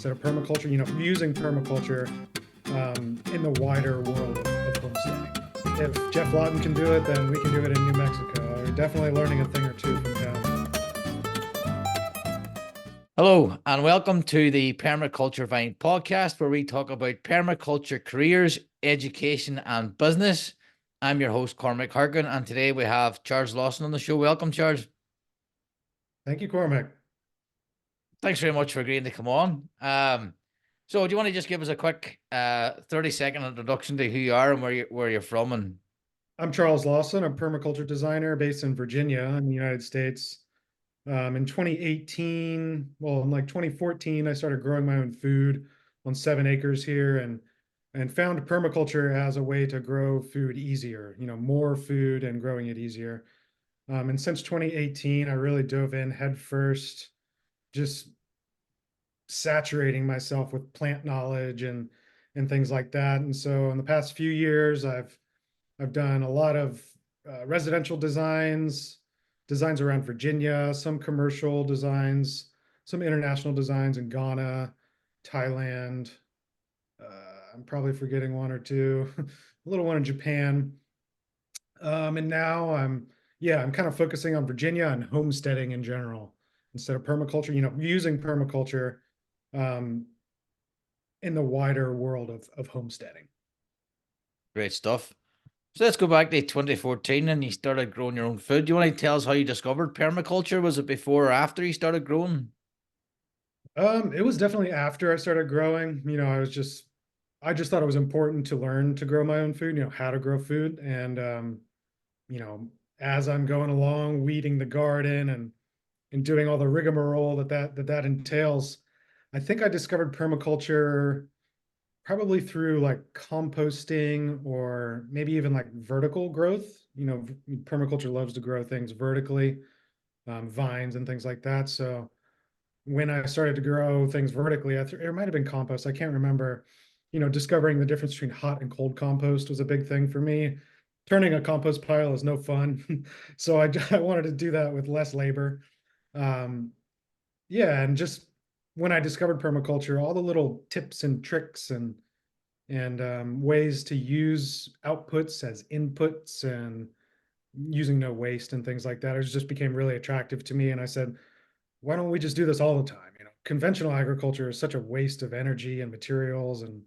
instead of permaculture, using permaculture in the wider world of homesteading. If Jeff Lawson can do it, then we can do it in New Mexico. We're definitely learning a thing or two from him. Hello, and welcome to the Permaculture Vine podcast, where we talk about permaculture careers, education, and business. I'm your host, Cormac Harkin, and today we have Charles Lawson on the show. Welcome, Charles. Thank you, Cormac. Thanks very much for agreeing to come on. So do you want to just give us a quick 30-second introduction to who you are and where you're from? And I'm Charles Lawson, a permaculture designer based in Virginia in the United States. In 2018, well, in like 2014, I started growing my own food on 7 acres here and found permaculture as a way to grow food easier, more food and growing it easier. And since 2018, I really dove in head first, just saturating myself with plant knowledge and things like that. And so in the past few years, I've done a lot of residential designs around Virginia, some commercial designs, some international designs in Ghana, Thailand. I'm probably forgetting one or two, a little one in Japan. And now I'm kind of focusing on Virginia and homesteading in general instead of permaculture, using permaculture in the wider world of homesteading. great stuff. So let's go back to 2014 and you started growing your own food. Do you want to tell us how you discovered permaculture? Was it before or after you started growing? It was definitely after I started growing. I just thought it was important to learn to grow my own food, how to grow food. And as I'm going along, weeding the garden and doing all the rigmarole that entails, I think I discovered permaculture probably through like composting or maybe even like vertical growth. Permaculture loves to grow things vertically, vines and things like that. So when I started to grow things vertically, it might have been compost. I can't remember. Discovering the difference between hot and cold compost was a big thing for me. Turning a compost pile is no fun. So I wanted to do that with less labor. And just when I discovered permaculture, all the little tips and tricks and ways to use outputs as inputs and using no waste and things like that, it just became really attractive to me. And I said, why don't we just do this all the time? Conventional agriculture is such a waste of energy and materials and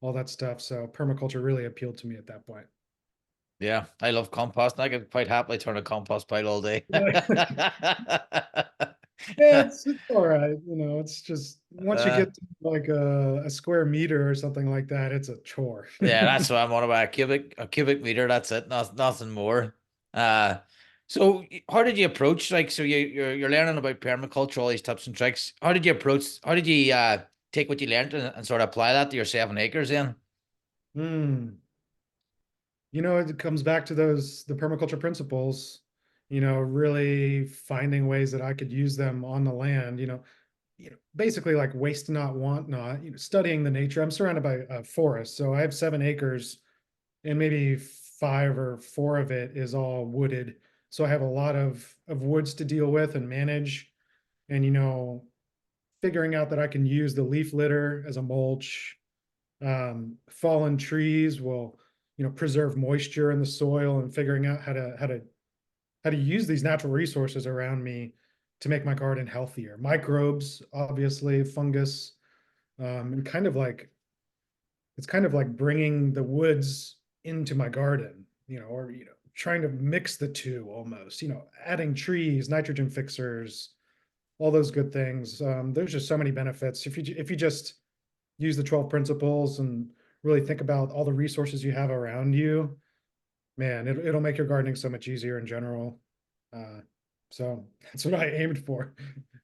all that stuff. So permaculture really appealed to me at that point. Yeah, I love compost. I could quite happily turn a compost pile all day. It's all right. It's just once you get to like a square meter or something like that, it's a chore. Yeah, that's what I'm on about. A cubic meter. That's it. Nothing more. So how did you approach, like, so you're learning about permaculture, all these tips and tricks. How did you take what you learned and sort of apply that to your 7 acres then? It comes back to the permaculture principles, really finding ways that I could use them on the land, basically like waste not, want not, studying the nature. I'm surrounded by a forest. So I have 7 acres and maybe 5 or 4 of it is all wooded. So I have a lot of woods to deal with and manage. And, figuring out that I can use the leaf litter as a mulch. Fallen trees will, preserve moisture in the soil, and figuring out how to use these natural resources around me to make my garden healthier. Microbes, obviously, fungus, and it's kind of like bringing the woods into my garden, or trying to mix the two almost, adding trees, nitrogen fixers, all those good things. There's just so many benefits if you just use the 12 principles and really think about all the resources you have around you. Man, it'll make your gardening so much easier in general. So that's what I aimed for.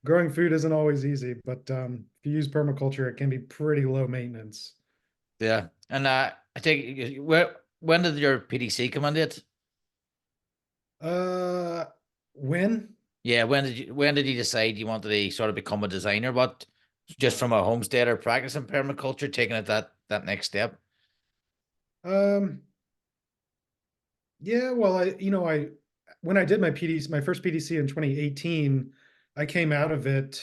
Growing food isn't always easy, but if you use permaculture, it can be pretty low maintenance. Yeah, and I take when did your PDC come in it? When? Yeah, when did you decide you wanted to sort of become a designer? What, just from a homesteader practicing permaculture, taking it that next step? Yeah, well, when I did my first PDC in 2018, I came out of it,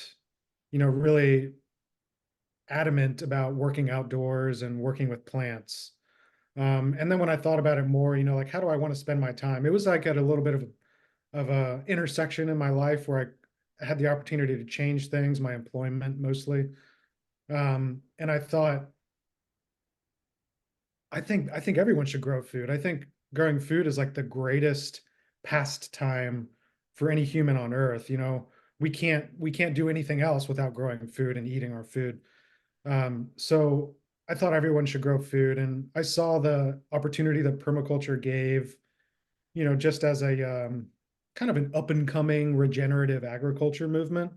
really adamant about working outdoors and working with plants. And then when I thought about it more, like how do I want to spend my time? It was like at a little bit of a intersection in my life where I had the opportunity to change things, my employment mostly. And I thought, I think everyone should grow food. I think growing food is like the greatest pastime for any human on earth. We can't do anything else without growing food and eating our food. So I thought everyone should grow food, and I saw the opportunity that permaculture gave, just as a kind of an up and coming regenerative agriculture movement.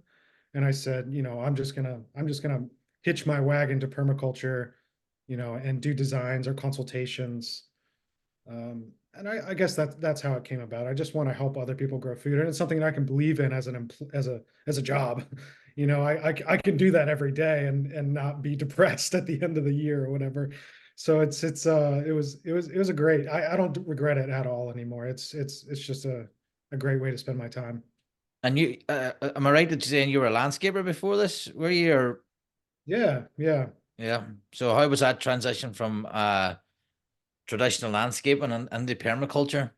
And I said, I'm just gonna hitch my wagon to permaculture, and do designs or consultations. And I guess that's how it came about. I just want to help other people grow food, and it's something that I can believe in as as a job. I can do that every day and not be depressed at the end of the year or whatever. So it was a great. I don't regret it at all anymore. It's just a great way to spend my time. And you, am I right in saying you were a landscaper before this? Were you? Or, Yeah, yeah. yeah. So how was that transition from traditional landscaping and the permaculture?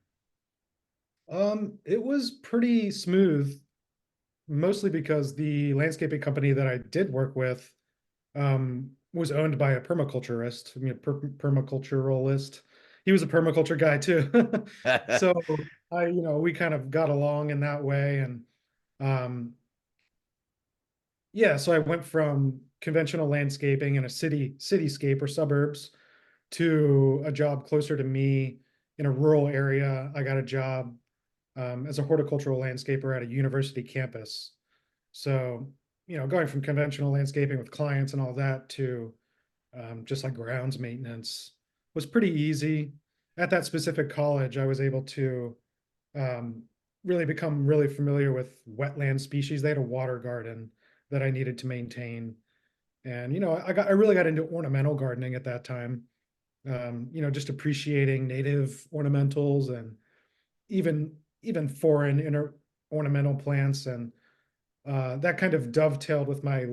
It was pretty smooth, mostly because the landscaping company that I did work with was owned by a permaculturist, permaculturalist. He was a permaculture guy too. So we kind of got along in that way. And um, yeah, so I went from conventional landscaping in a cityscape or suburbs to a job closer to me in a rural area. I got a job as a horticultural landscaper at a university campus. So, going from conventional landscaping with clients and all that to just like grounds maintenance was pretty easy. At that specific college, I was able to um, really become really familiar with wetland species. They had a water garden that I needed to maintain. And, I really got into ornamental gardening at that time. Just appreciating native ornamentals and even foreign ornamental plants. And that kind of dovetailed with my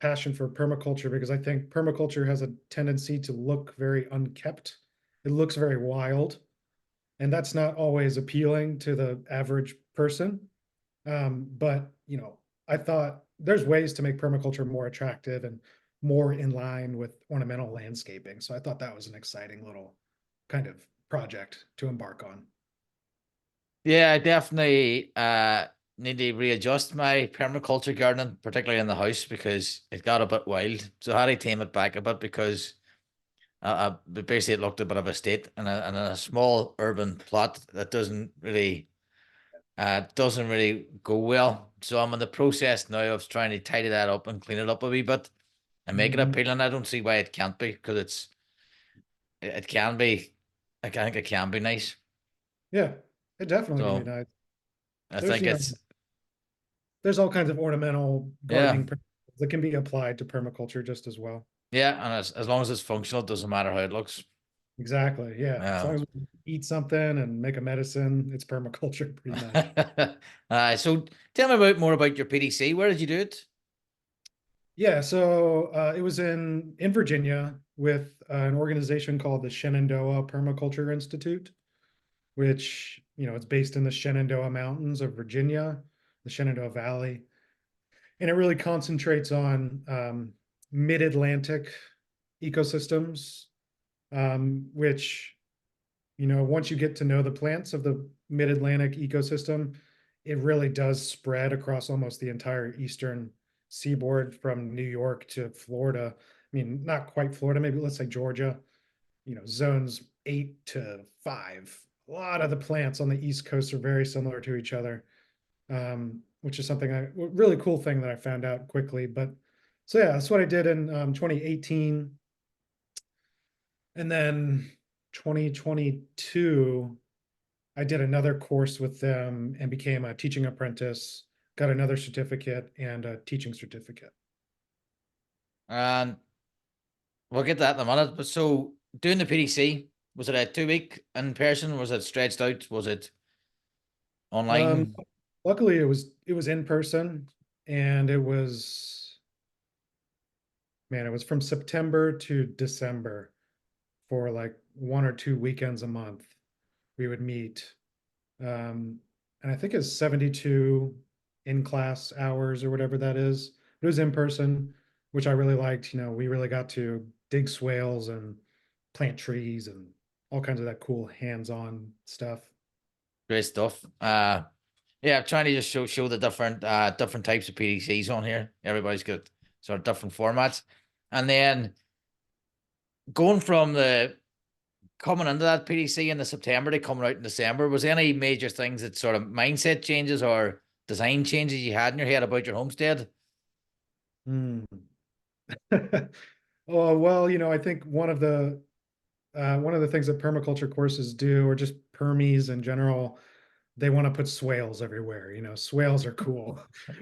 passion for permaculture, because I think permaculture has a tendency to look very unkept. It looks very wild, and that's not always appealing to the average person. But I thought there's ways to make permaculture more attractive and more in line with ornamental landscaping. So I thought that was an exciting little kind of project to embark on. Yeah, I definitely need to readjust my permaculture gardening, particularly in the house, because it got a bit wild. So I had to tame it back a bit because basically it looked a bit of a state in a small urban plot that doesn't really go well. So I'm in the process now of trying to tidy that up and clean it up a wee bit and make it Mhm. appealing. I don't see why it can't be, because it can be. I think it can be nice. Yeah, it definitely can be So nice. I There's, think it's, there's all kinds of ornamental yeah. gardening principles that can be applied to permaculture just as well. Yeah, and as long as it's functional, it doesn't matter how it looks. Exactly. Yeah. As long Yeah. as we eat something and make a medicine, it's permaculture pretty much. So tell me more about your PDC. Where did you do it? Yeah. So it was in Virginia with an organization called the Shenandoah Permaculture Institute, which, it's based in the Shenandoah Mountains of Virginia, the Shenandoah Valley. And it really concentrates on mid-Atlantic ecosystems, which, once you get to know the plants of the mid-Atlantic ecosystem, it really does spread across almost the entire eastern seaboard from New York to Florida. I mean, not quite Florida, maybe let's say Georgia, zones 8 to 5. A lot of the plants on the East Coast are very similar to each other, which is something really cool thing that I found out quickly. But so yeah, that's what I did in 2018. And then 2022, I did another course with them and became a teaching apprentice, got another certificate and a teaching certificate. And we'll get that in a minute. But so doing the PDC, was it a 2 week in person? Was it stretched out? Was it Um, online? Luckily, it was in person, and it was man, it was from September to December for like 1 or 2 weekends a month. We would meet. Um, and I think it's 72 in-class hours or whatever that is. It was in person, which I really liked. We really got to dig swales and plant trees and all kinds of that cool hands-on stuff. Great stuff. Yeah, I'm trying to just show the different types of PDCs on here. Everybody's got sort of different formats. And then going from the coming into that PDC in the September to coming out in December, was there any major things that sort of mindset changes or design changes you had in your head about your homestead? Hmm. Oh, well, I think one of the things that permaculture courses do, or just permies in general, they want to put swales everywhere. Swales are cool.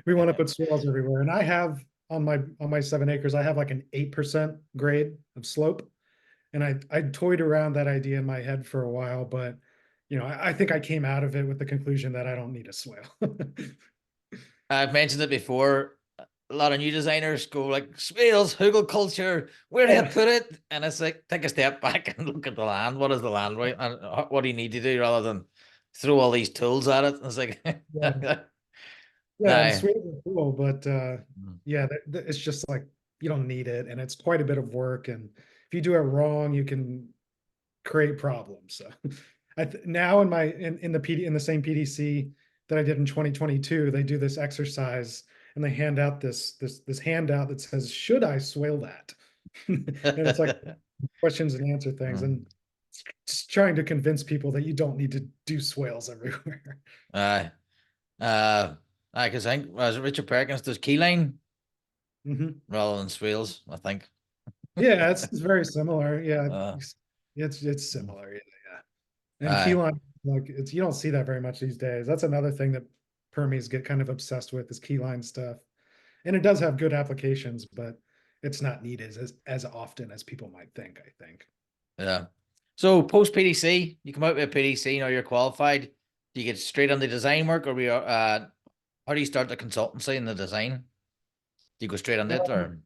We want to put swales everywhere. And I have on my 7 acres, I have like an 8% grade of slope. And I toyed around that idea in my head for a while, but I think I came out of it with the conclusion that I don't need a swale. I've mentioned it before. A lot of new designers go like swales, hugel culture. Where do you Yeah, put it? And it's like take a step back and look at the land. What is the land right? And what do you need to do rather than throw all these tools at it? It's like, yeah, yeah, and no. swales are cool, but yeah, it's just like you don't need it, and it's quite a bit of work. And if you do it wrong, you can create problems. So now in the same PDC that I did in 2022, they do this exercise and they hand out this handout that says, "Should I swale that?" And it's like questions and answer things, and just trying to convince people that you don't need to do swales everywhere. uh, uh, I think was Richard Perkins does keyline Mhm. rather than swales, I think. Yeah, it's very similar. Yeah, Uh, it's similar. Yeah, yeah. And uh, keyline, like you don't see that very much these days. That's another thing that permies get kind of obsessed with is keyline stuff. And it does have good applications, but it's not needed as often as people might think, I think. yeah. So post PDC, you come out with a PDC, you're qualified. Do you get straight on the design work, or how do you start the consultancy and the design? Do you go straight on it, Um, or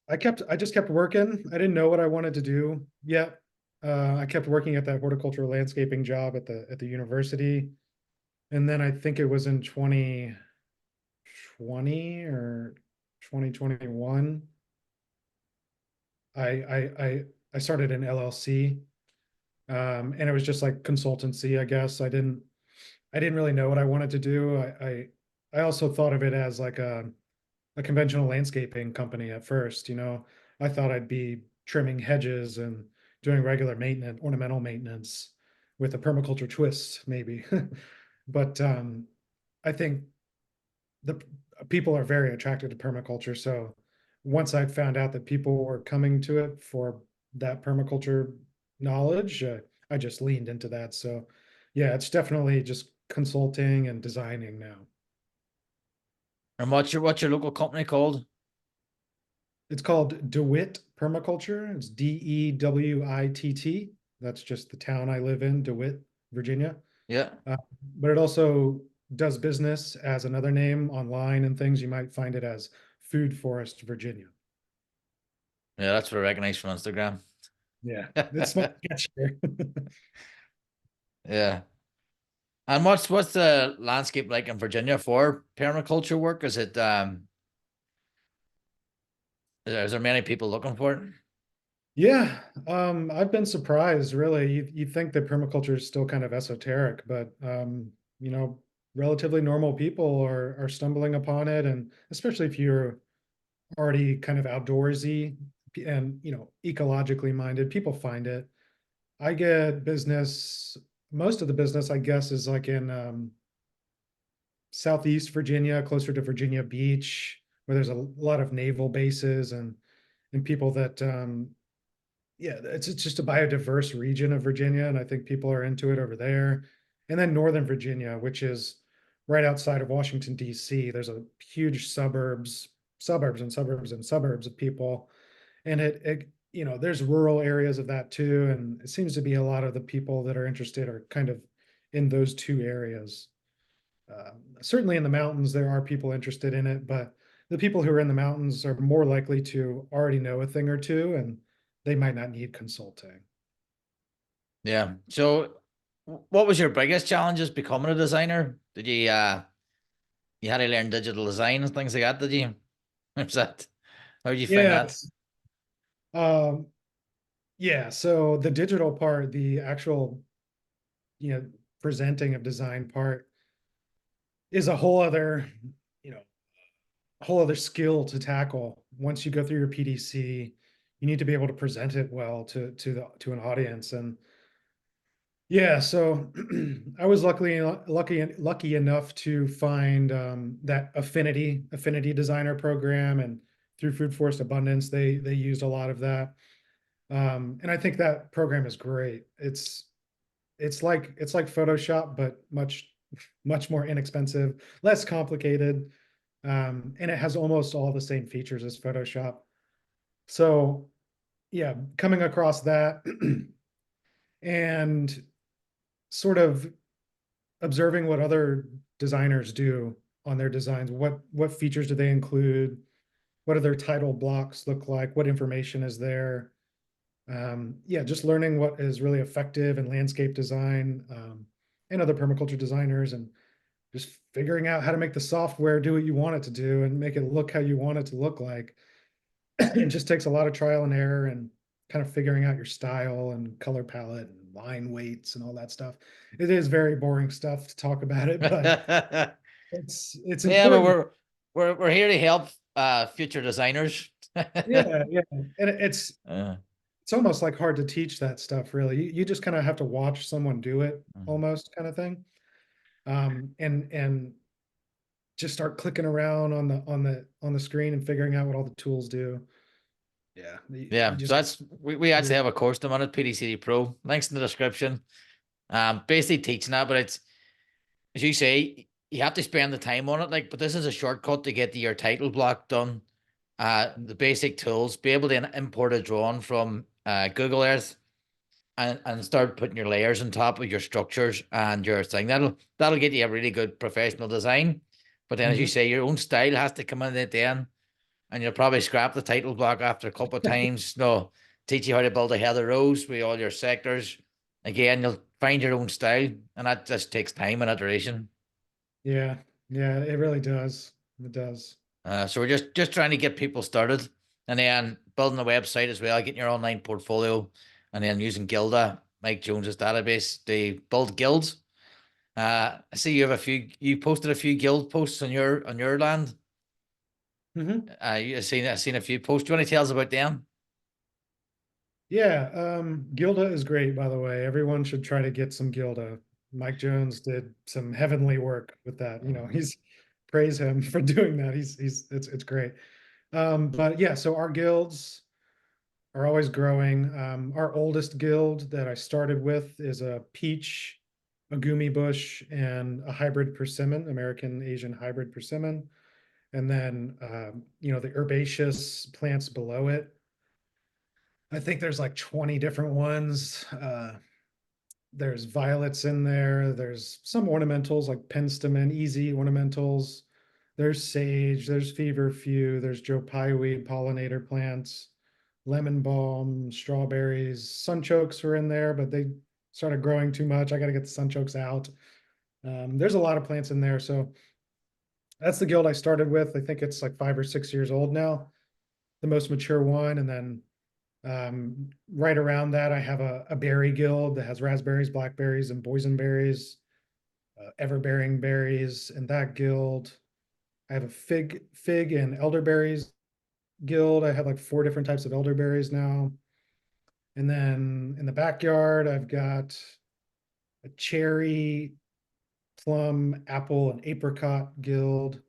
I just kept working. I didn't know what I wanted to do yet. I kept working at that horticultural landscaping job at the university. And then I think it was in 2020 or 2021. I I I I started an LLC. And it was just like consultancy, I guess. I didn't really know what I wanted to do. I also thought of it as like a conventional landscaping company at first. I thought I'd be trimming hedges and doing regular maintenance, ornamental maintenance with a permaculture twist, maybe. But I think the people are very attracted to permaculture. So once I found out that people were coming to it for that permaculture knowledge, I just leaned into that. So yeah, it's definitely just consulting and designing now. and what's your local company called? It's called DeWitt Permaculture. It's DEWITT. That's just the town I live in, DeWitt, Virginia. Yeah, Uh, but it also does business as another name online and things. You might find it as Food Forest, Virginia. yeah, that's what I recognize from Instagram. Yeah, it's much catchier. Yeah. And what's the landscape like in Virginia for permaculture work? Is there many people looking for it? Yeah, I've been surprised, really. You think that permaculture is still kind of esoteric, but you know, relatively normal people are stumbling upon it, and especially if you're already kind of outdoorsy and ecologically minded, people find it. I get business, most of the business, I guess, is like in Southeast Virginia, closer to Virginia Beach, where there's a lot of naval bases and people that yeah, it's just a biodiverse region of Virginia, and I think people are into it over there. And then Northern Virginia, which is right outside of Washington, D.C. There's a huge suburbs and suburbs and suburbs of people. And there's rural areas of that too. And it seems to be a lot of the people that are interested are kind of in those two areas. Certainly in the mountains, there are people interested in it, but the people who are in the mountains are more likely to already know a thing or two, and they might not need consulting. Yeah. So, what was your biggest challenges becoming a designer? Did you had to learn digital design and things like that? Did you? Was that how did you find that? Yes. Um, yeah, so the digital part, the actual, you know, presenting of design part is a whole other, you know, whole other skill to tackle. Once you go through your PDC, you need to be able to present it well to an audience. And yeah, so I was lucky enough to find that affinity designer program, and through Food Forest Abundance, they used a lot of that. And I think that program is great. It's like Photoshop, but much more inexpensive, less complicated, and it has almost all the same features as Photoshop. So yeah, coming across that and sort of observing what other designers do on their designs. What features do they include? What do their title blocks look like? What information is there? Yeah, just learning what is really effective in landscape design, and other permaculture designers, and just figuring out how to make the software do what you want it to do and make it look how you want it to look like. It just takes a lot of trial and error and kind of figuring out your style and color palette and line weights and all that stuff. It is very boring stuff to talk about it, but Yeah, it's but important. we're here to help future designers. Yeah, yeah. And Uh, it's almost like hard to teach that stuff, really. You just kind of have to watch someone do it, mhm. almost, kind of thing. And just start clicking around on the screen and figuring out what all the tools do. Yeah, you Yeah, so just we you're actually have a course on it, PDCD Pro. Links in the description. Basically teaching that, but it's as you say, you have to spend the time on it. Like, but this is a shortcut to get your title block done. The basic tools, be able to import a drawing from Google Earth and start putting your layers on top of your structures and your thing. That'll get you a really good professional design. But then, as you Mhm. say, your own style has to come in at the end, and you'll probably scrap the title block after a couple of times. No, teach you how to build a heather rows with all your sectors. Again, you'll find your own style, and that just takes time and iteration. Yeah, yeah, it really does. It does. So we're just trying to get people started, and then building a website as well, getting your online portfolio, and then using Gilda, Mike Jones's database, to build guilds. I see you have a few. You posted a few guild posts on your land. Mhm. I've seen a few posts. Do you want to tell us about them? Yeah, Gilda is great, by the way. Everyone should try to get some Gilda. Mike Jones did some heavenly work with that. He's praise him for doing that. It's great. But yeah, so our guilds are always growing. Our oldest guild that I started with is a peach, a gumi bush, and a hybrid persimmon, American Asian hybrid persimmon. And then the herbaceous plants below it. I think there's like 20 different ones. There's violets in there. There's some ornamentals like penstemon, easy ornamentals. There's sage. There's feverfew. There's Joe Pye weed pollinator plants, lemon balm, strawberries. Sunchokes are in there, but they started growing too much. I got to get the sunchokes out. There's a lot of plants in there. So that's the guild I started with. I think it's like 5 or 6 years old now, the most mature one. And then right around that, I have a berry guild that has raspberries, blackberries, and boysenberries, everbearing berries in that guild. I have a fig and elderberries guild. I have like 4 different types of elderberries now. And then in the backyard, I've got a cherry, plum, apple, and apricot guild.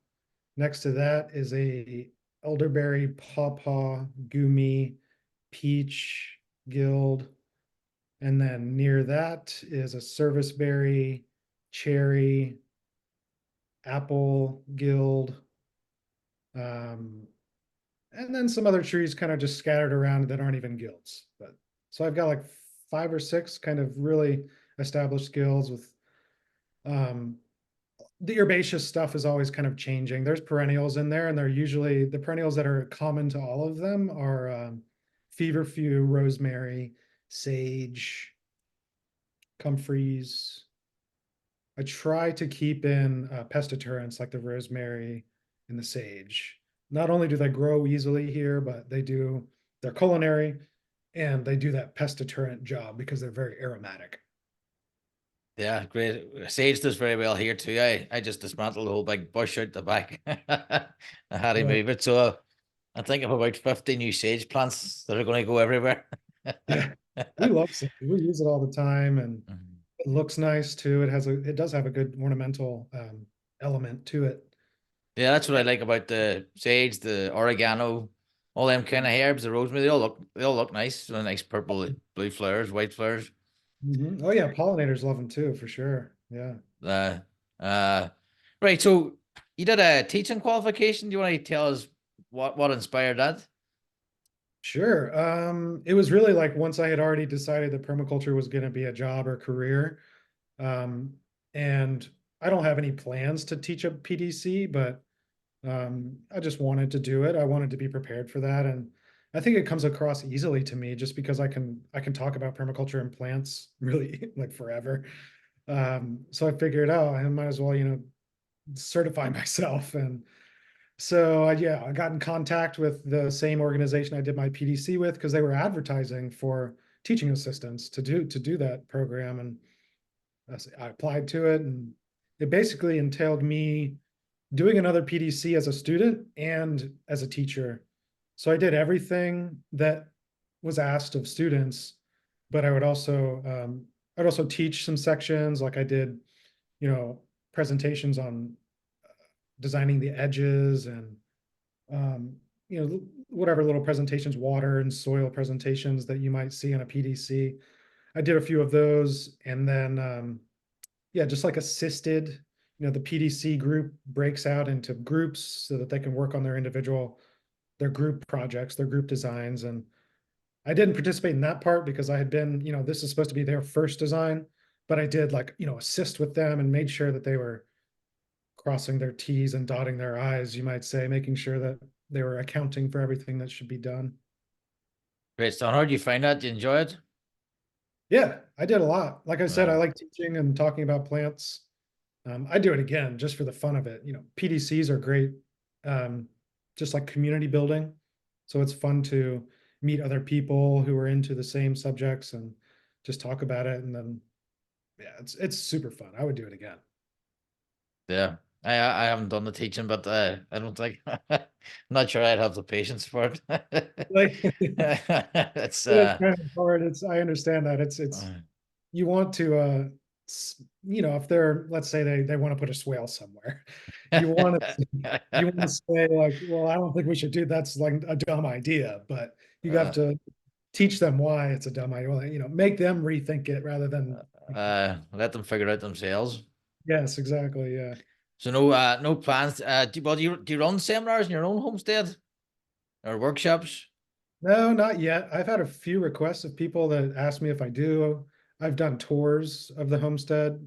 Next to that is a elderberry, pawpaw, gumi, peach guild. And then near that is a serviceberry, cherry, apple guild, um, and then some other trees kind of just scattered around that aren't even guilds. But so I've got like 5 or 6 kind of really established guilds with um, the herbaceous stuff is always kind of changing. There's perennials in there, and they're usually the perennials that are common to all of them are feverfew, rosemary, sage, comfreys. I try to keep in pest deterrents like the rosemary and the sage. Not only do they grow easily here, but they're culinary and they do that pest deterrent job because they're very aromatic. Yeah, great. Sage does very well here too. I just dismantled the whole big bush out the back. I had to Uh, move it. So I think of about 50 new sage plants that are going to go everywhere. yeah, we love sage. We use it all the time, and Mhm. it looks nice too. It does have a good ornamental element to it. Yeah, that's what I like about the sage, the oregano, all them kind of herbs, the rosemary. They all look nice. So nice purple, blue flowers, white flowers. Mhm. Oh yeah, pollinators love them too, for sure. Yeah. Uh, uh, right. So you did a teaching qualification. Do you want to tell us what inspired that? Sure. It was really like once I had already decided that permaculture was going to be a job or career. Um, and I don't have any plans to teach a PDC, but I just wanted to do it. I wanted to be prepared for that. And I think it comes across easily to me just because I can talk about permaculture and plants really like forever. So I figured out I might as well, certify myself. And so yeah, I got in contact with the same organization I did my PDC with because they were advertising for teaching assistants to do that program, and I applied to it, and it basically entailed me doing another PDC as a student and as a teacher. So I did everything that was asked of students, but I'd also teach some sections, like I did, presentations on designing the edges and um, whatever little presentations, water and soil presentations that you might see on a PDC. I did a few of those, and then yeah, just like assisted. The PDC group breaks out into groups so that they can work on their group projects, their group designs. And I didn't participate in that part because I had been, this is supposed to be their first design, but I did like, assist with them and made sure that they were crossing their T's and dotting their I's, you might say, making sure that they were accounting for everything that should be done. Great, Stan. How did you find that? Did you enjoy it? Yeah, I did a lot. Like I said, I Uh, like teaching and talking about plants. I do it again just for the fun of it. PDCs are great, um, just like community building. So it's fun to meet other people who are into the same subjects and just talk about it. And then, yeah, it's super fun. I would do it again. yeah, I haven't done the teaching, but I don't think I'm not sure I'd have the patience for it. Like, It's it's kind of hard. I understand that it's uh, you want to if they're, let's say they want to put a swale somewhere, you want to you want to say like, well, I don't think we should do that's like a dumb idea, but you have uh, to teach them why it's a dumb idea. Well, make them rethink it rather than let them figure out themselves. yes, exactly, yeah. So no plans. Do you run seminars in your own homestead or workshops? No, not yet. I've had a few requests of people that ask me if I do. I've done tours of the homestead,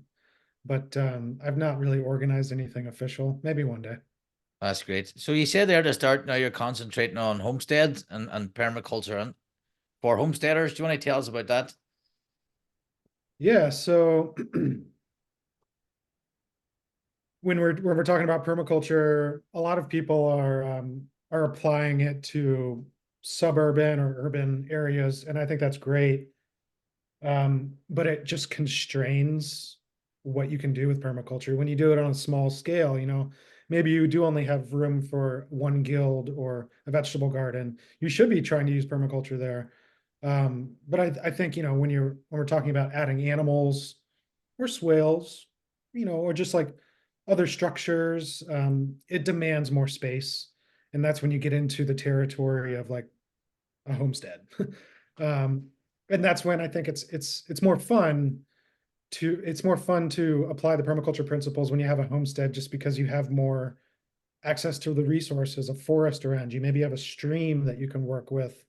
but I've not really organized anything official. Maybe one day. That's great. So you said there to start now you're concentrating on homesteads and permaculture and for homesteaders. Do you want to tell us about that? Yeah, so when we're talking about permaculture, a lot of people are applying it to suburban or urban areas, and I think that's great. But it just constrains what you can do with permaculture. When you do it on a small scale, maybe you do only have room for one guild or a vegetable garden. You should be trying to use permaculture there. But I think, when we're talking about adding animals or swales, or just like other structures, it demands more space. And that's when you get into the territory of like a homestead. um, and that's when I think it's more fun to apply the permaculture principles when you have a homestead, just because you have more access to the resources of forest around you. Maybe you have a stream that you can work with,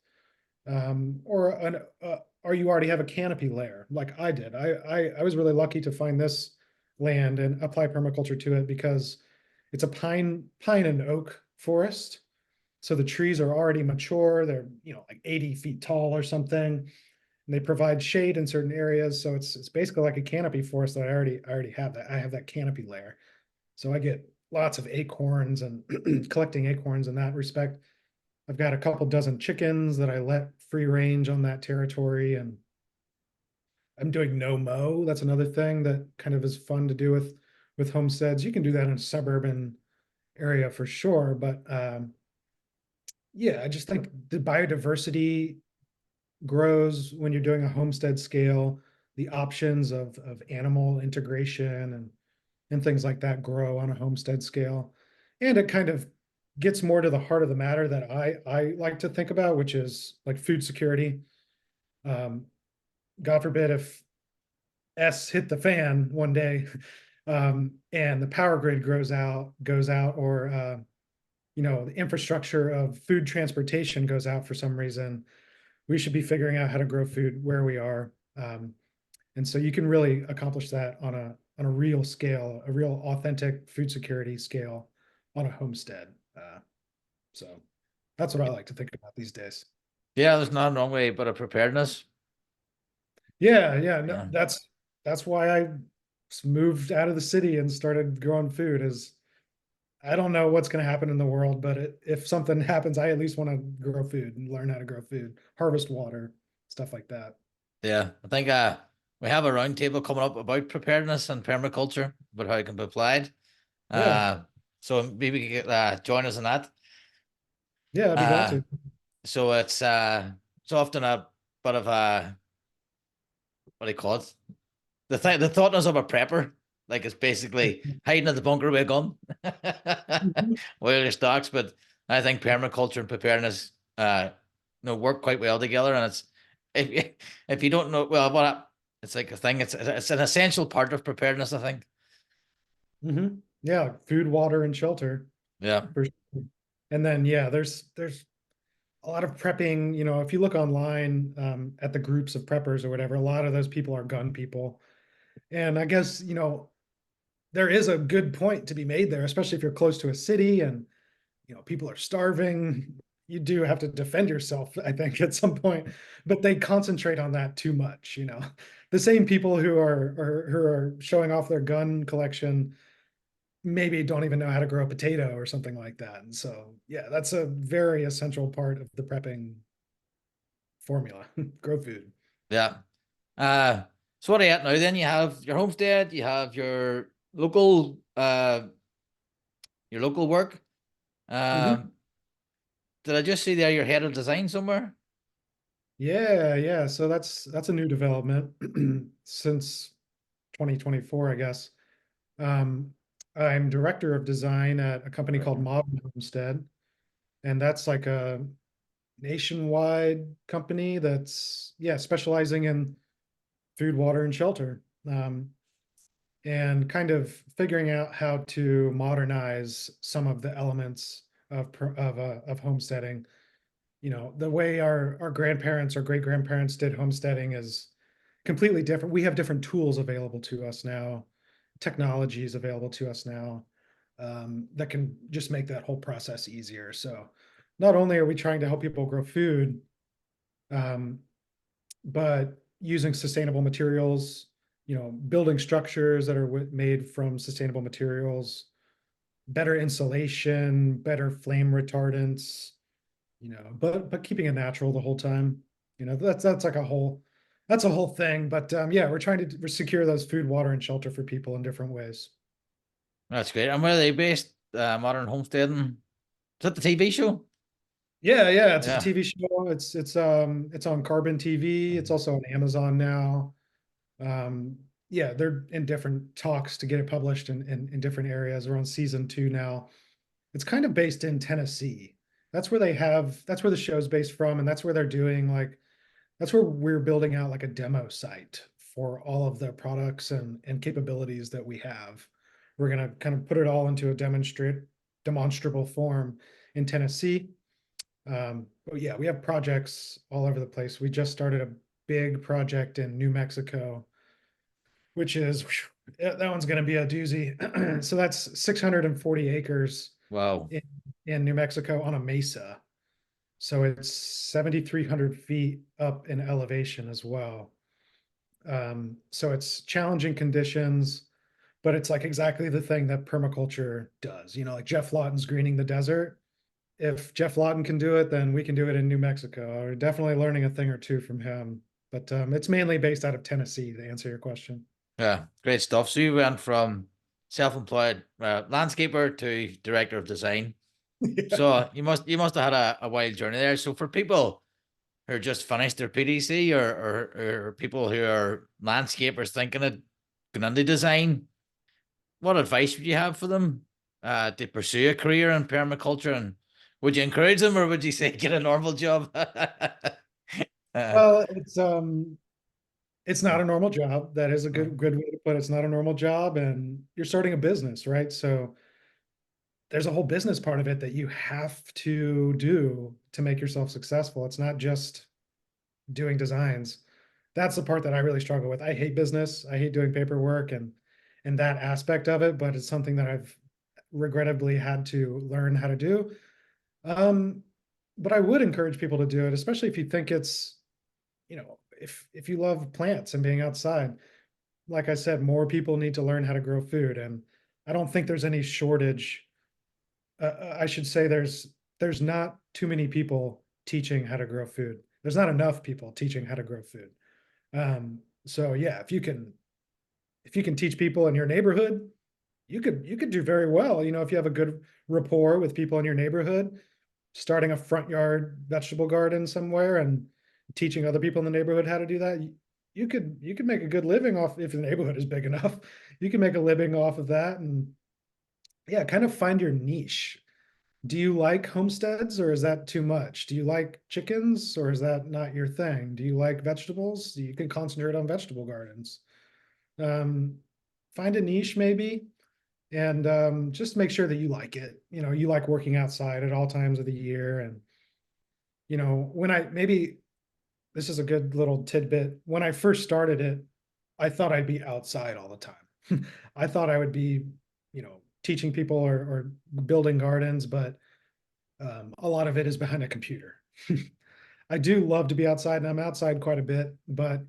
or you already have a canopy layer like I did. I was really lucky to find this land and apply permaculture to it because it's a pine and oak forest. So the trees are already mature. They're, like 80 feet tall or something. And they provide shade in certain areas. So it's basically like a canopy forest that I already have that. I have that canopy layer. So I get lots of acorns and collecting acorns in that respect. I've got a couple dozen chickens that I let free range on that territory, and I'm doing no mow. That's another thing that kind of is fun to do with homesteads. You can do that in a suburban area for sure, but yeah, I just think the biodiversity grows when you're doing a homestead scale. The options of animal integration and things like that grow on a homestead scale. And it kind of gets more to the heart of the matter that I like to think about, which is like food security. Um, God forbid if S hit the fan one day, and the power grid goes out, or the infrastructure of food transportation goes out for some reason. We should be figuring out how to grow food where we are. And so you can really accomplish that on a real scale, a real authentic food security scale on a homestead. So that's what I like to think about these days. Yeah, there's nothing wrong with but a preparedness. Yeah, no, Yeah. that's why I moved out of the city and started growing food. Is I don't know what's going to happen in the world, but if something happens, I at least want to grow food and learn how to grow food, harvest water, stuff like that. Yeah. I think we have a round table coming up about preparedness and permaculture, about how it can be applied. Yeah, Uh so maybe you could join us in that. yeah, I'd be glad Uh to. so it's often a bit of a, what do you call it? The thoughtness of a prepper. Like it's basically hiding at the bunker with a gun. Mhm. While your stocks, but I think permaculture and preparedness work quite well together. And it's, if if you don't know, well, it's like a thing, it's an essential part of preparedness, I think. Yeah, food, water, and shelter Yeah. for sure. And then yeah, there's a lot of prepping. If you look online at the groups of preppers or whatever, a lot of those people are gun people. And I guess there is a good point to be made there, especially if you're close to a city and people are starving. You do have to defend yourself, I think, at some point, but they concentrate on that too much. The same people who are showing off their gun collection maybe don't even know how to grow a potato or something like that. And so, yeah, that's a very essential part of the prepping formula. Grow food. Yeah. Uh, so what are you at now then? You have your homestead, you have your local work. Mhm. Um, did I just see there your head of design somewhere? Yeah. So that's a new development since 2024, I guess. Um, I'm director of design at a company called Modern Homestead, and that's like a nationwide company that's, yeah, specializing in food, water, and shelter. And kind of figuring out how to modernize some of the elements of homesteading. The way our grandparents or great grandparents did homesteading is completely different. We have different tools available to us now, technologies available to us now, that can just make that whole process easier. So not only are we trying to help people grow food, um, but using sustainable materials, building structures that are made from sustainable materials, better insulation, better flame retardants, but keeping it natural the whole time. That's like that's a whole thing. But yeah, we're trying to secure those food, water, and shelter for people in different ways. That's great. And where are they based? Modern Homesteading. Is that the TV show? Yeah, it's a Yeah. TV show. It's on Carbon TV. It's also on Amazon now. Yeah, they're in different talks to get it published in different areas. We're on season 2 now. It's kind of based in Tennessee. That's where the show's based from, and that's where they're doing like that's where we're building out like a demo site for all of the products and capabilities that we have. We're gonna kind of put it all into a demonstrable form in Tennessee. But yeah, we have projects all over the place. We just started a big project in New Mexico, which is Yeah, that one's going to be a doozy. So that's 640 acres Wow. in, in New Mexico on a mesa. So it's 7,300 feet up in elevation as well. So it's challenging conditions, but it's like exactly the thing that permaculture does. You know, like Jeff Lawton's greening the desert. If Jeff Lawton can do it, then we can do it in New Mexico. We're definitely learning a thing or two from him. But it's mainly based out of Tennessee, to answer your question. Yeah, great stuff. So you went from self-employed landscaper to director of design. Yeah. So you must have had a wild journey there. So for people who are just finished their PDC, or people who are landscapers thinking of going into design, what advice would you have for them to pursue a career in permaculture? And would you encourage them, or would you say get a normal job? Well, it's not a normal job. That is a Uh, good way to put it. It's not a normal job, and you're starting a business, right? So there's a whole business part of it that you have to do to make yourself successful. It's not just doing designs. That's the part that I really struggle with. I hate business. I hate doing paperwork and that aspect of it, but it's something that I've regrettably had to learn how to do. Um, but I would encourage people to do it, especially if you think it's, if you love plants and being outside. Like I said, more people need to learn how to grow food, and I don't think there's any shortage. I should say there's not too many people teaching how to grow food. There's not enough people teaching how to grow food. So yeah, if you can teach people in your neighborhood, you could do very well. You know, if you have a good rapport with people in your neighborhood, starting a front yard vegetable garden somewhere and teaching other people in the neighborhood how to do that, you could make a good living off if the neighborhood is big enough. You can make a living off of that, and yeah, kind of find your niche. Do you like homesteads or is that too much? Do you like chickens or is that not your thing? Do you like vegetables? You can concentrate on vegetable gardens. Um, find a niche maybe, and just make sure that you like it. You know, you like working outside at all times of the year. And, when I maybe this is a good little tidbit. When I first started it, I thought I'd be outside all the time. I thought I would be, teaching people or building gardens, but a lot of it is behind a computer. I do love to be outside and I'm outside quite a bit, but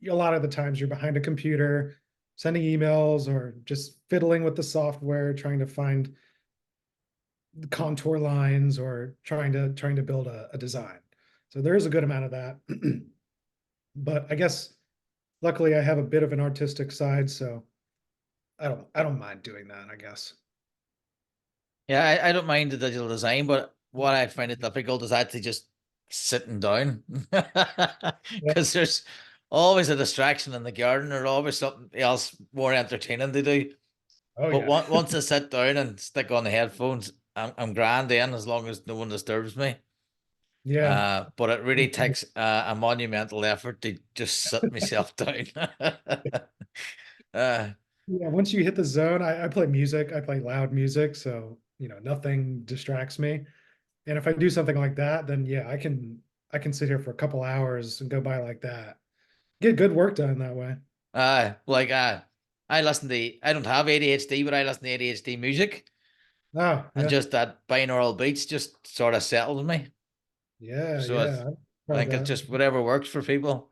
a lot of the times you're behind a computer, sending emails or just fiddling with the software, trying to find the contour lines or trying to build a design. So there is a good amount of that. But I guess luckily I have a bit of an artistic side, so I don't mind doing that, I guess. Yeah, I don't mind the digital design, but what I find it difficult is actually just sitting down Yeah. because there's always a distraction in the garden, or always something else more entertaining to do. Oh But yeah. once I sit down and stick on the headphones, I'm grand then, as long as no one disturbs me. Yeah. But it really takes a monumental effort to just sit myself down. uh, Yeah, once you hit the zone, I play music. I play loud music, so nothing distracts me. And if I do something like that, then yeah, I can sit here for a couple hours and go by like that. Get good work done that way. like I don't have ADHD, but I listen to ADHD music, Oh, and yeah. just that binaural beats just sort of settles me. Yeah, So yeah. I've I tried think it's that. just whatever works for people.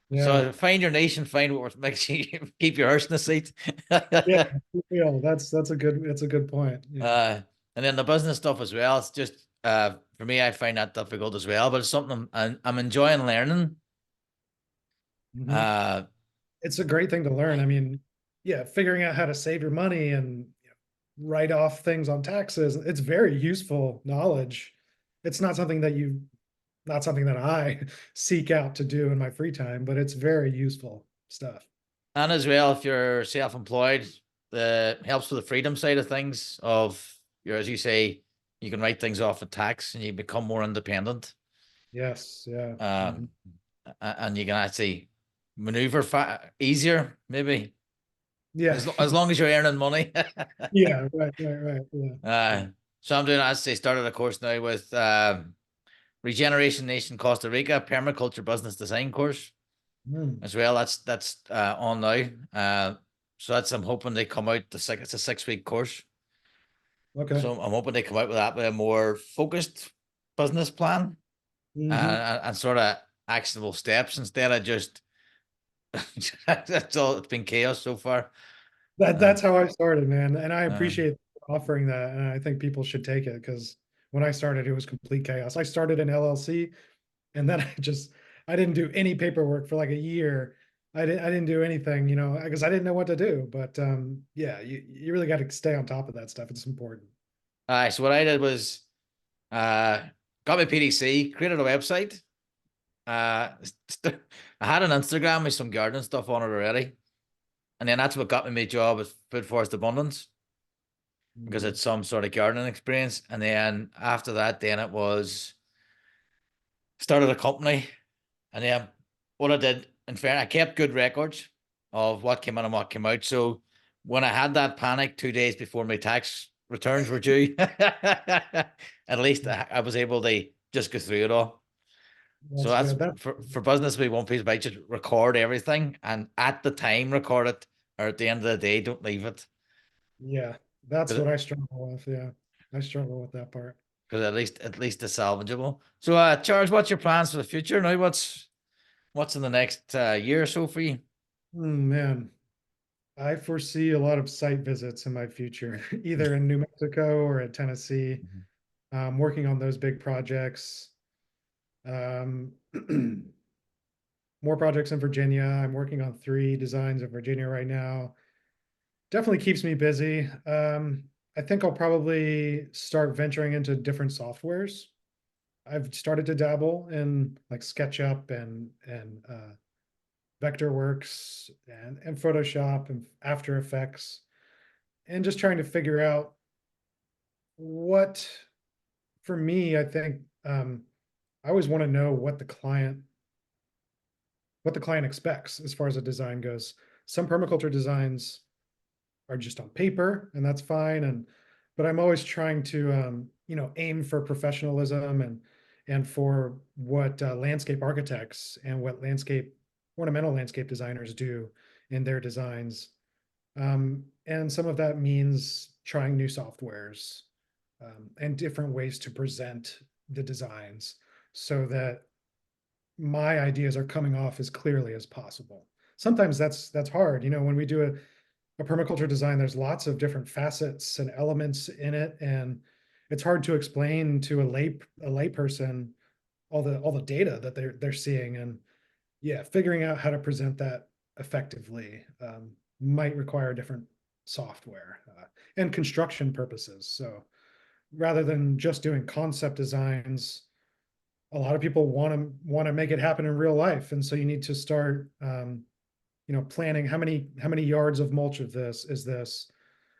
Yeah. So find your niche and find what makes you keep your horse in the seat. Yeah. Yeah. That's a good point. Yeah. uh, and then the business stuff as well. It's just for me, I find that difficult as well, but it's something I'm enjoying learning. Mhm. Uh, It's a great thing to learn. I mean, yeah, figuring out how to save your money and write off things on taxes, it's very useful knowledge. It's not something that I seek out to do in my free time, but it's very useful stuff. and as well, if you're self-employed, the helps with the freedom side of things. Of your, as you say, you can write things off at tax, and you become more independent. Yes, yeah. Um, Mhm. and you can actually maneuver easier, maybe Yeah. as long as you're earning money. Yeah, right, yeah. Yeah. uh, so I'm doing, as I started a course now with Regeneration Nation Costa Rica permaculture business design course Mm. as well. That's on now. So that's, I'm hoping they come out it's a 6 week course. Okay. So I'm hoping they come out with that with a more focused business plan, Hmm. and sort of actionable steps instead of just that's all. It's been chaos so far. Uh, That's how I started, man. And I uh, appreciate offering that. And I think people should take it because when I started, it was complete chaos. I started an LLC and then I didn't do any paperwork for like a year. I didn't do anything, because I didn't know what to do. But yeah, you really got to stay on top of that stuff. It's important. so what I did was uh, got my PDC, created a website. Uh, I had an Instagram with some gardening stuff on it already, and then that's what got me my job at Food Forest Abundance, because Mhm. it's some sort of gardening experience. And then after that, then it was started a company. And then what I did, in fair, I kept good records of what came in and what came out. So when I had that panic 2 days before my tax returns were due, at least I was able to just go through it all. So That's that's good. That for business. We one piece about just record everything, and at the time record it, or at the end of the day, don't leave it, Yeah, that's what because I struggle with. Yeah, I struggle with that part. at least it's salvageable. So, Charles, what's your plans for the future now? What's in the next year or so for you? Man, I foresee a lot of site visits in my future, either in New Mexico or in Tennessee. Working on those big projects. Um, more projects in Virginia. I'm working on 3 designs in Virginia right now. Definitely keeps me busy. I think I'll probably start venturing into different softwares. I've started to dabble in like SketchUp and Vectorworks and Photoshop and After Effects, and just trying to figure out what, for me, I think I always want to know what the client expects as far as a design goes. Some permaculture designs are just on paper, and that's fine. But I'm always trying to aim for professionalism and for what landscape architects and what ornamental landscape designers do in their designs. And some of that means trying new softwares and different ways to present the designs so that my ideas are coming off as clearly as possible. Sometimes that's hard. When we do a permaculture design, there's lots of different facets and elements in it, and it's hard to explain to a lay person all the data that they're seeing. And yeah, figuring out how to present that effectively might require different software and construction purposes. So rather than just doing concept designs, a lot of people want to make it happen in real life, and so you need to start planning how many yards of mulch of this is this,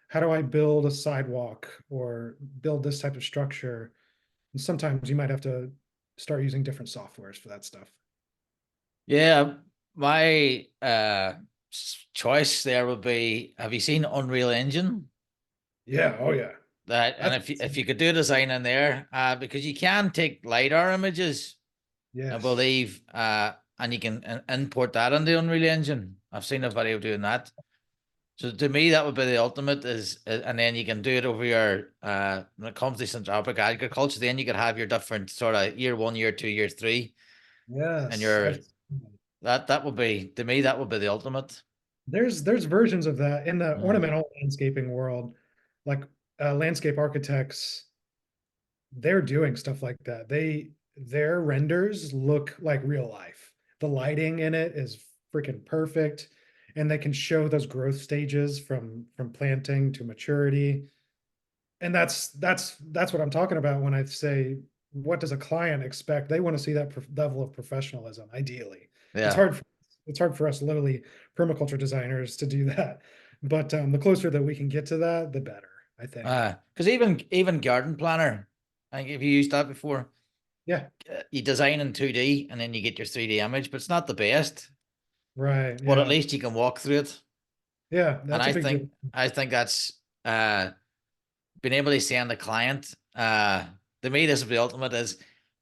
how do I build a sidewalk or build this type of structure. And sometimes you might have to start using different softwares for that stuff. Yeah, my choice there would be, have you seen Unreal Engine? Yeah, oh yeah, That, and that's if you could do a design in there, because you can take LiDAR images, I yes. believe, and you can import that into Unreal Engine. I've seen a video doing that. So to me, that would be the ultimate and then you can do it over your, when it comes to syntropic agriculture, then you could have your different sort of year 1, year 2, year 3, and Yes, your, that would be, to me, that would be the ultimate. there's versions of that in the Mm. ornamental landscaping world, like landscape architects. They're doing stuff like that. Their renders look like real life. The lighting in it is freaking perfect, and they can show those growth stages from planting to maturity. And that's what I'm talking about when I say, what does a client expect? They want to see that level of professionalism, ideally. It's Yeah. hard for, it's hard for us literally permaculture designers to do that. But the closer that we can get to that, the better, I think. Because even Garden Planner, I think if you used that before, Yeah, you design in 2D and then you get your 3D image, but it's not the best. right. But at Yeah. least you can walk through it. Yeah, And that's a I big think deal. I think that's being able to send the client, to me, this is the ultimate is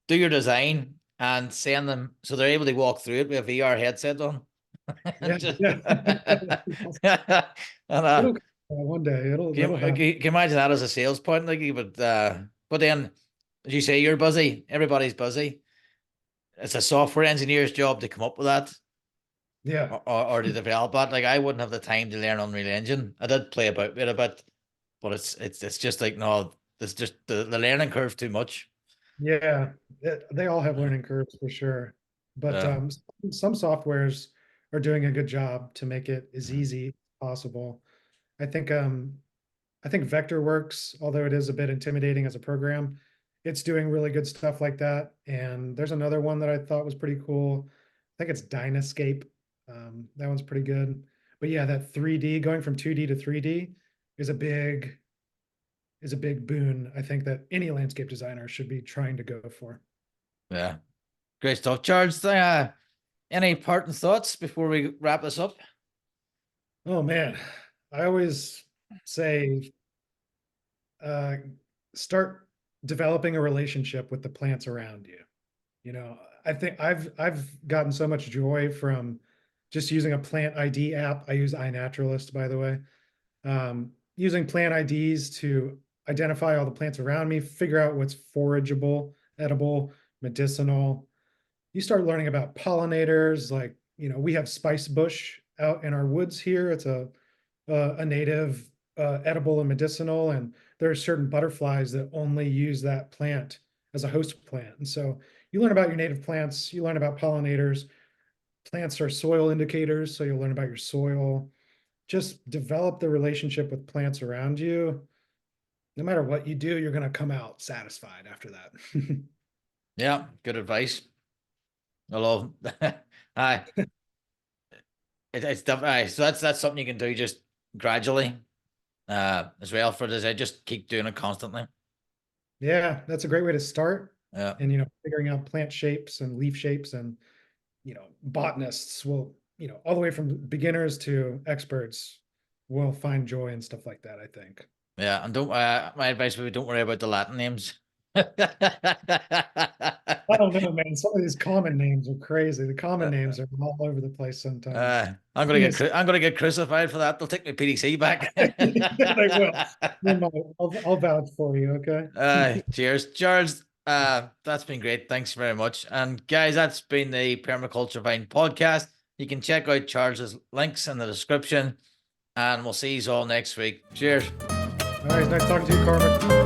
do your design and send them so they're able to walk through it with a VR headset on. Yeah, Just- yeah. and It'll come one day. That'll can happen. you imagine that as a sales point? Like, but then, as you say, you're busy. Everybody's busy. It's a software engineer's job to come up with that, Yeah, or to develop that. Like, I wouldn't have the time to learn Unreal Engine. I did play about it a bit, but it's just like, no, it's just the learning curve too much. yeah. They all have learning curves for sure. But Yeah. some softwares are doing a good job to make it as Mhm. easy as possible. I think I think Vectorworks, although it is a bit intimidating as a program, it's doing really good stuff like that. And there's another one that I thought was pretty cool. I think it's Dynascape. That one's pretty good. But yeah, that 3D going from 2D to 3D is a big boon. I think that any landscape designer should be trying to go for. Yeah. Great stuff, Charles. Any parting thoughts before we wrap this up? Oh man, I always say uh, start developing a relationship with the plants around you. You know, I think I've gotten so much joy from just using a plant ID app. I use iNaturalist, by the way. Using plant IDs to identify all the plants around me, figure out what's forageable, edible, medicinal. You start learning about pollinators, like, we have spice bush out in our woods here. It's a native edible and medicinal, and there are certain butterflies that only use that plant as a host plant. And so you learn about your native plants, you learn about pollinators. Plants are soil indicators, so you'll learn about your soil. Just develop the relationship with plants around you. No matter what you do, you're going to come out satisfied after that. Yeah, good advice. Hello. Aye. It's definitely so that's something you can do just gradually, as well for this. I just keep doing it constantly. Yeah, that's a great way to start. Yeah. And, figuring out plant shapes and leaf shapes, and, botanists will, all the way from beginners to experts will find joy in stuff like that, I think. Yeah. And don't my advice would be don't worry about the Latin names. I don't know, man. Some of these common names are crazy. The common names are all over the place sometimes. I'm gonna get crucified for that. They'll take my PDC back. They will. I'll vouch for you, okay? Cheers, Charles. That's been great. Thanks very much. And guys, that's been the Permaculture Vine podcast. You can check out Charles's links in the description, and we'll see you all next week. Cheers. All right, nice talking to you, Carmen.